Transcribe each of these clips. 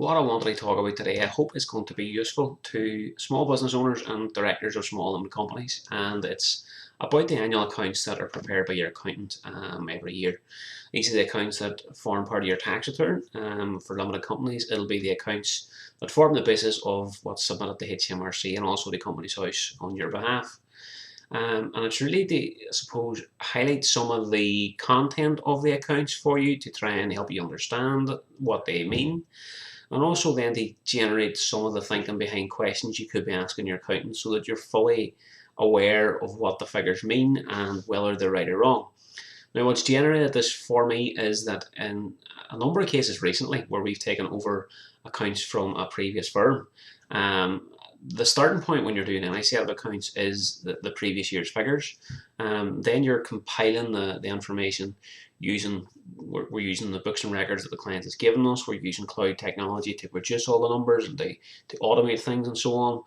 What I wanted to talk about today, I hope is going to be useful to small business owners and directors of small limited companies, and it's about the annual accounts that are prepared by your accountant every year. These are the accounts that form part of your tax return. For limited companies, it'll be the accounts that form the basis of what's submitted to HMRC and also the Companies House on your behalf. And it's really to, I suppose, highlight some of the content of the accounts for you to try and help you understand what they mean, and also then to generate some of the thinking behind questions you could be asking your accountant so that you're fully aware of what the figures mean and whether they're right or wrong. Now, what's generated this for me is that in a number of cases recently where we've taken over accounts from a previous firm, the starting point when you're doing any set of accounts is the previous year's figures. Then you're compiling the information using, we're using the books and records that the client has given us. We're using cloud technology to produce all the numbers and to automate things and so on.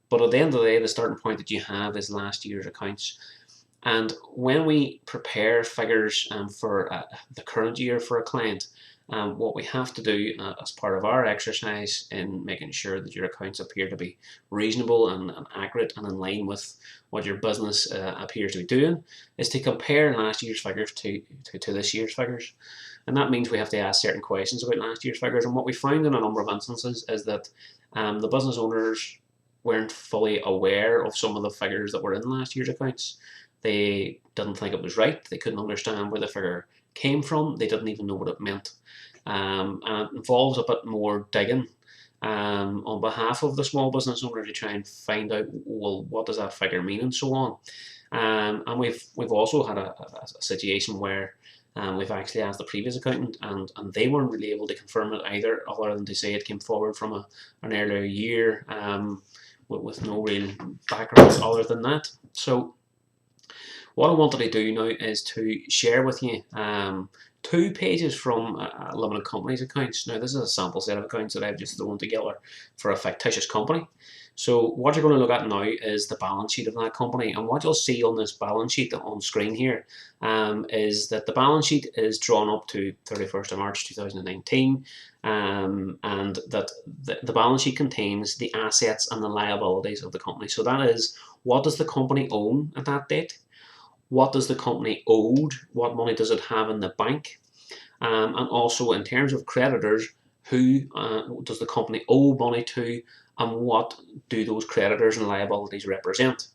But at the end of the day, the starting point that you have is last year's accounts. And when we prepare figures for the current year for a client, what we have to do as part of our exercise in making sure that your accounts appear to be reasonable and accurate and in line with what your business appears to be doing is to compare last year's figures to this year's figures. And that means we have to ask certain questions about last year's figures. And what we found in a number of instances is that the business owners weren't fully aware of some of the figures that were in last year's accounts. They didn't think it was right. They couldn't understand where the figure came from. They didn't even know what it meant. And it involves a bit more digging on behalf of the small business owner to try and find out, well, what does that figure mean and so on. And we've also had a situation where we've actually asked the previous accountant and they weren't really able to confirm it either, other than to say it came forward from an earlier year with no real background other than that. So what I wanted to do now is to share with you 2 pages from a limited company's accounts. Now, this is a sample set of accounts that I've just thrown together for a fictitious company. So what you're going to look at now is the balance sheet of that company, and what you'll see on this balance sheet on screen here is that the balance sheet is drawn up to 31st of March 2019, and that the balance sheet contains the assets and the liabilities of the company. So that is, what does the company own at that date? What does the company owed? What money does it have in the bank? And also in terms of creditors, who does the company owe money to, and what do those creditors and liabilities represent?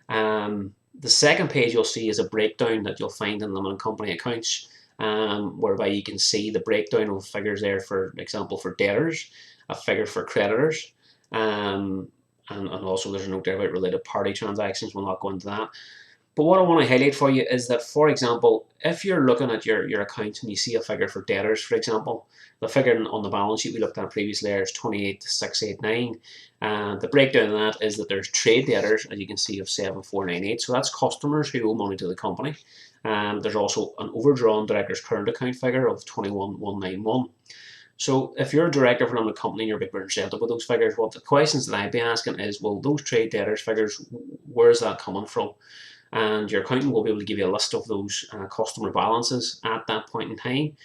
The second page you'll see is a breakdown that you'll find in limited company accounts, whereby you can see the breakdown of figures there, for example, for debtors, a figure for creditors, and also there's a note there about related party transactions. We'll not go into that. But what I want to highlight for you is that, for example, if you're looking at your accounts and you see a figure for debtors, for example, the figure on the balance sheet we looked at previously there is 28,689. The breakdown of that is that there's trade debtors, as you can see, of 7,498. So that's customers who owe money to the company. There's also an overdrawn director's current account figure of 21,191. So if you're a director for a company and you're presented with those figures, what the questions that I'd be asking is, well, those trade debtors figures, where's that coming from? And your accountant will be able to give you a list of those customer balances at that point in time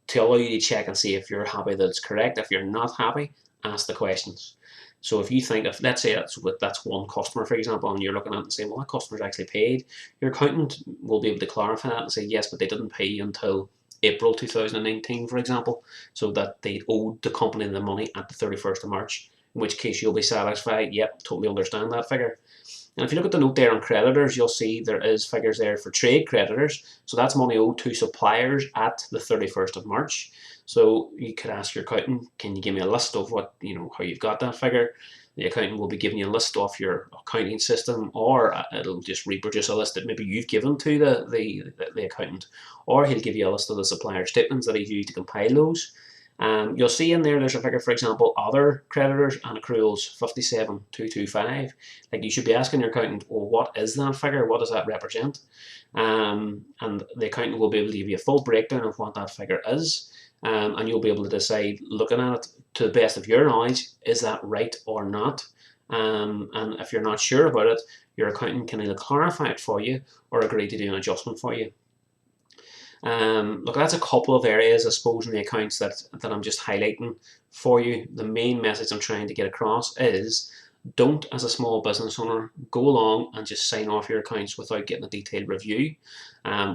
to allow you to check and see if you're happy that it's correct. If you're not happy, ask the questions. So if you think, if let's say that's one customer, for example, and you're looking at it and saying, well, that customer's actually paid, your accountant will be able to clarify that and say, yes, but they didn't pay you until April 2019, for example, so that they owed the company the money at the 31st of March, in which case you'll be satisfied, yep, totally understand that figure. And if you look at the note there on creditors, you'll see there is figures there for trade creditors. So that's money owed to suppliers at the 31st of March. So you could ask your accountant, can you give me a list of what, how you've got that figure? The accountant will be giving you a list off your accounting system, or it'll just reproduce a list that maybe you've given to the accountant, or he'll give you a list of the supplier statements that he's used to compile those. You'll see in there's a figure, for example, other creditors and accruals, 57,225. Like, you should be asking your accountant, well, what is that figure? What does that represent? And the accountant will be able to give you a full breakdown of what that figure is. And you'll be able to decide, looking at it to the best of your knowledge, is that right or not? And if you're not sure about it, your accountant can either clarify it for you or agree to do an adjustment for you. Look, that's a couple of areas, I suppose, in the accounts that I'm just highlighting for you. The main message I'm trying to get across is don't, as a small business owner, go along and just sign off your accounts without getting a detailed review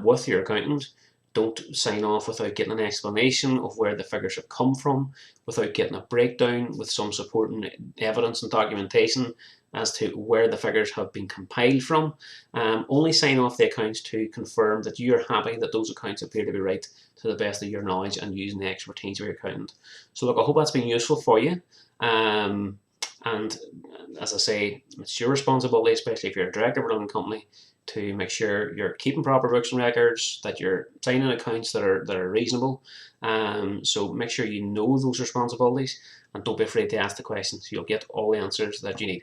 with your accountant. Don't sign off without getting an explanation of where the figures have come from, without getting a breakdown with some supporting evidence and documentation as to where the figures have been compiled from. Only sign off the accounts to confirm that you're happy that those accounts appear to be right to the best of your knowledge and using the expertise of your accountant. So look, I hope that's been useful for you. And as I say, it's your responsibility, especially if you're a director of a limited company, to make sure you're keeping proper books and records, that you're signing accounts that are reasonable. So make sure you know those responsibilities and don't be afraid to ask the questions. You'll get all the answers that you need.